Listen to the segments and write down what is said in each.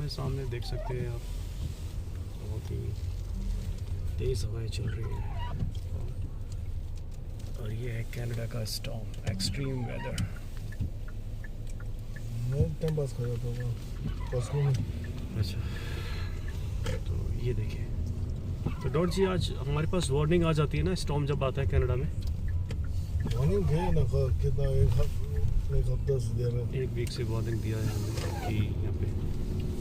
है सामने, देख सकते हैं आप। बहुत ही तेज़ हवाएं चल रही हैं और ये है कनाडा का storm, extreme weather. Time pass कर रहा था। अच्छा, तो ये देखिए। तो डॉट जी, आज हमारे पास वार्निंग आ जाती है ना स्टॉर्म जब आता है कनाडा में? वार्निंग है ना, कितना एक हफ्ता से दे रहे। एक वीक से वार्निंग दिया है हमने कि यहाँ पे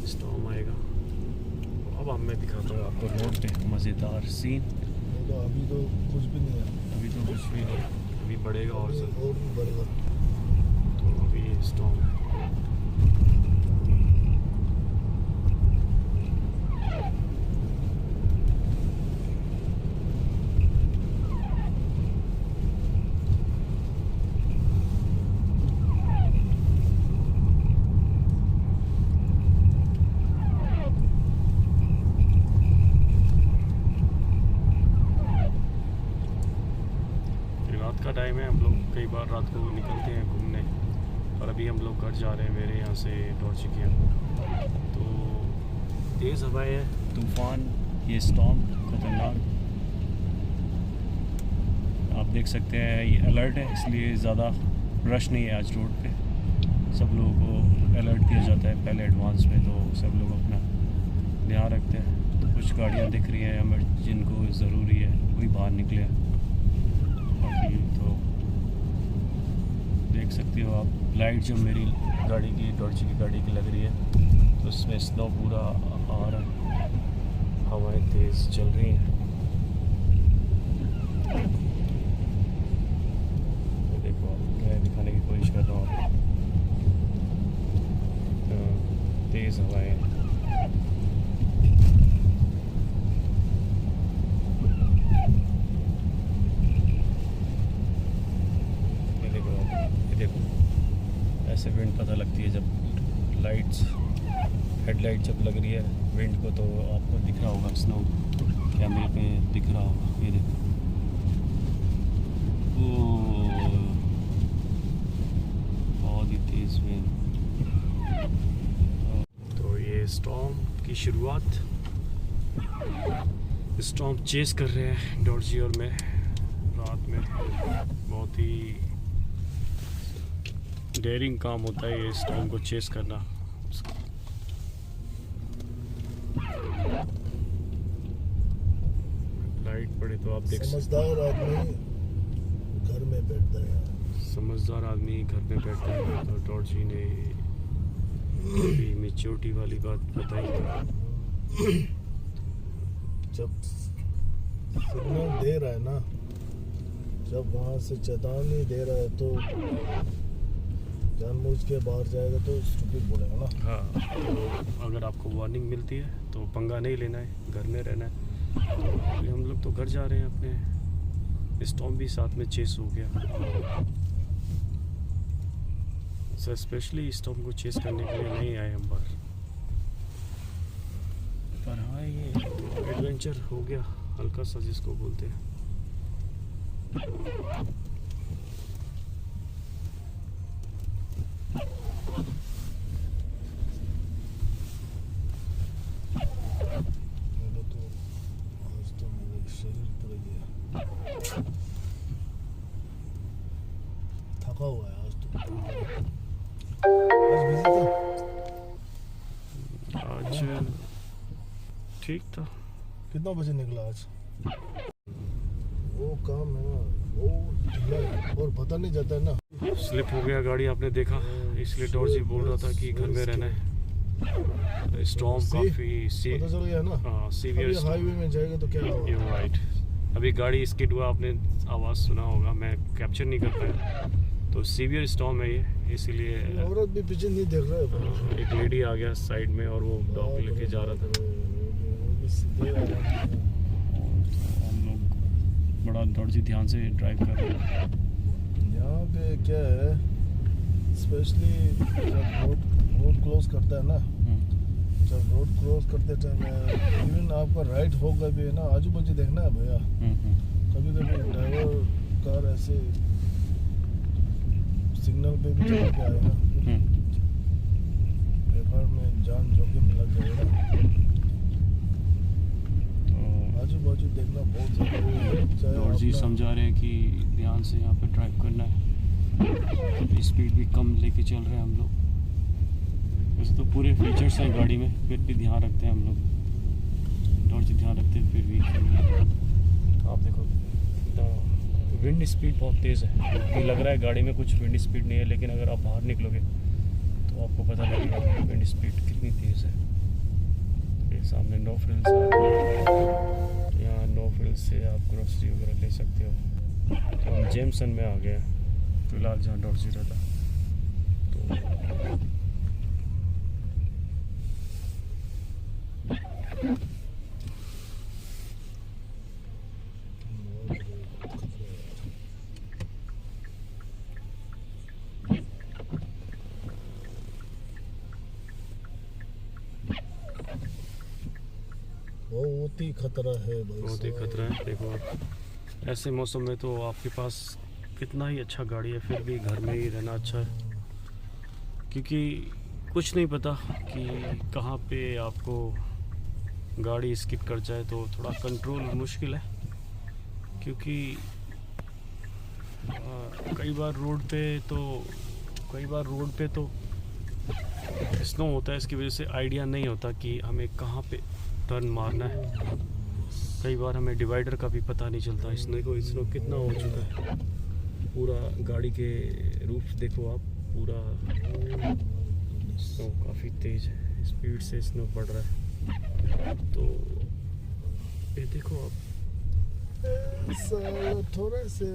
स्टॉर्म आएगा। अब मैं दिखाता हूँ आपको रोड पे मज़ेदार सीन। तो अभी तो कुछ भी नहीं है। अभी तो कुछ भी नहीं, अभी बढ़ेगा और भी बढ़ेगा। तो अभी स्टॉर्म है। रात का टाइम है, हम लोग कई बार रात को निकलते हैं घूमने, और अभी हम लोग घर जा रहे हैं मेरे यहाँ से डॉर्ची के। तो तेज़ हवाएं हैं, तूफ़ान, ये स्टॉर्म खतरनाक। आप देख सकते हैं ये अलर्ट है, इसलिए ज़्यादा रश नहीं है आज रोड पे। सब लोगों को अलर्ट दिया जाता है पहले एडवांस में, तो सब लोग अपना ध्यान रखते हैं। तो कुछ गाड़ियाँ दिख रही हैं जिनको ज़रूरी है वही बाहर निकले। बाकी तो देख सकते हो आप, लाइट जो मेरी गाड़ी की, डॉर्ची की गाड़ी की लग रही है, तो उसमें स्नो पूरा आ रहा है, हवाएं तेज़ चल रही हैं। देखो आप, मैं दिखाने की कोशिश कर रहा हूँ आपको, तेज़ हवाएं। ऐसे विंड पता लगती है जब लाइट्स, हेडलाइट जब लग रही है विंड को, तो आपको दिख रहा होगा, स्नो कैमरे पे दिख रहा होगा। ये देखो, बहुत ही तेज़ विंड। तो ये स्टॉर्म की शुरुआत, स्टॉर्म चेस कर रहे हैं डॉर्जी और मैं रात में। बहुत ही डेयरिंग काम होता है ये स्टॉर्म को चेस करना। लाइट पड़े तो आप देख, समझदार आदमी घर में बैठता है। समझदार आदमी घर में बैठता है। तो डॉर्जी ने अभी मैच्योरिटी वाली बात बताई। जब सिग्नल दे रहा है ना, जब वहाँ से चेतावनी दे रहा है, तो जानबूझ के बाहर जाएगा तो स्टूपिड बोलेगा ना। हाँ, तो अगर आपको वार्निंग मिलती है तो पंगा नहीं लेना है, घर में रहना है। तो हम लोग तो घर जा रहे हैं अपने, स्टॉर्म भी साथ में चेस हो गया। सो स्पेशली स्टॉर्म को चेस करने के लिए नहीं आए हम बाहर, पर हाँ ये एडवेंचर हो गया हल्का सा, जिसको बोलते हैं। थका हुआ है आज तो। आज बिजी था? आज ठीक था। कितना बजे निकला आज? वो काम है ना, वो ढीला है और पता नहीं जाता है ना। स्लिप हो गया गाड़ी, आपने देखा, इसलिए डॉर्जी बोल रहा था कि घर में रहना है। स्टॉर्म काफ़ी पता चल गया ना। सीवियर हाईवे में जाएगा तो क्या होगा? राइट। अभी गाड़ी स्किड हुआ, आपने आवाज़ सुना होगा, मैं कैप्चर नहीं कर पाया। तो सीवियर स्टॉर्म है ये, इसीलिए औरत भी पीछे नहीं देख रहा है। एक लेडी आ गया साइड में और वो डॉग लेके जा रहा था। हम लोग बड़ा डॉर्जी ध्यान से ड्राइव कर रहे हैं। यहाँ पे क्या है, स्पेशली जब रोड क्रॉस करता है ना, जब रोड क्रॉस करते टाइम इवन आपका राइट होगा भी है ना, आजू बाजू देखना है भैया। कभी कभी ड्राइवर कार ऐसे सिग्नल पे भी चल के आए ना, बेकार में जान जोखिम लग जी समझा रहे हैं कि ध्यान से यहाँ पे ड्राइव करना है, स्पीड भी कम लेके चल रहे हैं हम लोग। वैसे तो पूरे फीचर्स हैं गाड़ी में, फिर भी ध्यान रखते हैं हम लोग, थोड़ा सा ध्यान रखते हैं फिर भी। आप देखो विंड स्पीड बहुत तेज़ है, ये लग रहा है गाड़ी में कुछ विंड स्पीड नहीं है, लेकिन अगर आप बाहर निकलोगे तो आपको पता लगेगा विंड स्पीड कितनी तेज़ है। ये सामने नो फ्रिल्स है, यहाँ नो फ्रिल्स से आप ग्रोसरी वगैरह ले सकते हो। तो हम जेमसन में आ गए फिलहाल, जहाँ डॉर्जी रहता। तो बहुत ही खतरा है भाई, बहुत ही खतरा है। देखो आप, ऐसे मौसम में तो आपके पास कितना ही अच्छा गाड़ी है, फिर भी घर में ही रहना अच्छा है, क्योंकि कुछ नहीं पता कि कहाँ पे आपको गाड़ी स्किड कर जाए, तो थोड़ा कंट्रोल मुश्किल है। क्योंकि कई बार रोड पे तो स्नो होता है, इसकी वजह से आइडिया नहीं होता कि हमें कहाँ पे टर्न मारना है। कई बार हमें डिवाइडर का भी पता नहीं चलता। स्नो कितना हो चुका है, पूरा गाड़ी के रूफ देखो आप, पूरा स्नो काफ़ी तेज़ है, स्पीड से स्नो पड़ रहा है। तो ये देखो आप, थोड़े से